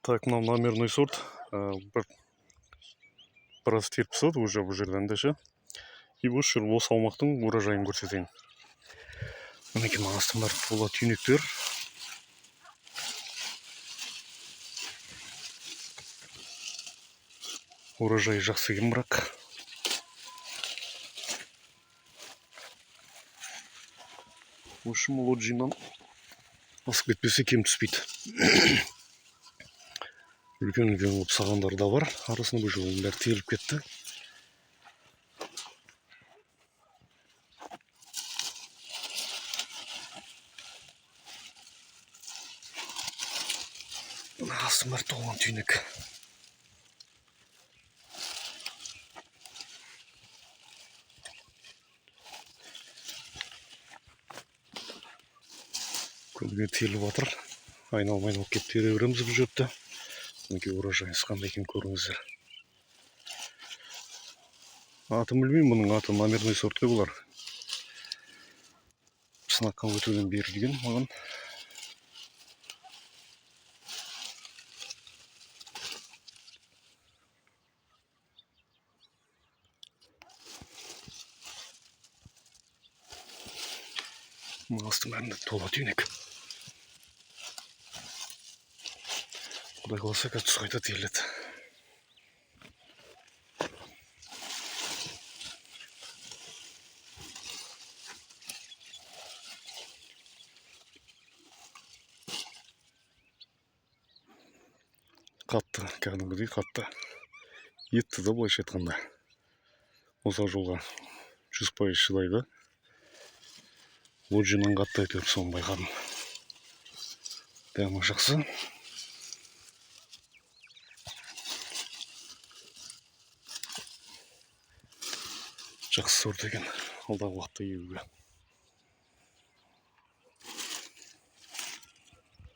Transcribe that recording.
Так, мынау номерной сорт. Біраз теріп тастады уже бұл жерден де ше. И осы аумақтың урожайын көрсетейін. Мінекей астында тола түйнектер. Урожай жақсы екен, бірақ осы лоджинан асып кетпесе кем түспейді. Үлкен болып сағандар да бар. Арасында бұл жолын бәрі теріліп кетті. Астым бәрі толған түйнек. Көбіне теріліп жатыр. Айналып кеп тере береміз бұл жерді. Мінекей урожайыңыз қандай екен көріңіздер. Атын білмеймін, бұның аты номерный сорт қой бұлар. Сынаққа өтуден берілген маған. Астым бәрінде тола түйнек. Құдай қаласа қазір түс қайта теріледі. Қатты, кәдімгідей қатты. Етті де былайша айтқанда. Осы жолға 100% шыдайды. Лоджинан қатты әйтеуір соны байқадым. Дәмі жақсы. Жақсы сорт екен. Алдағы уақытта егуге.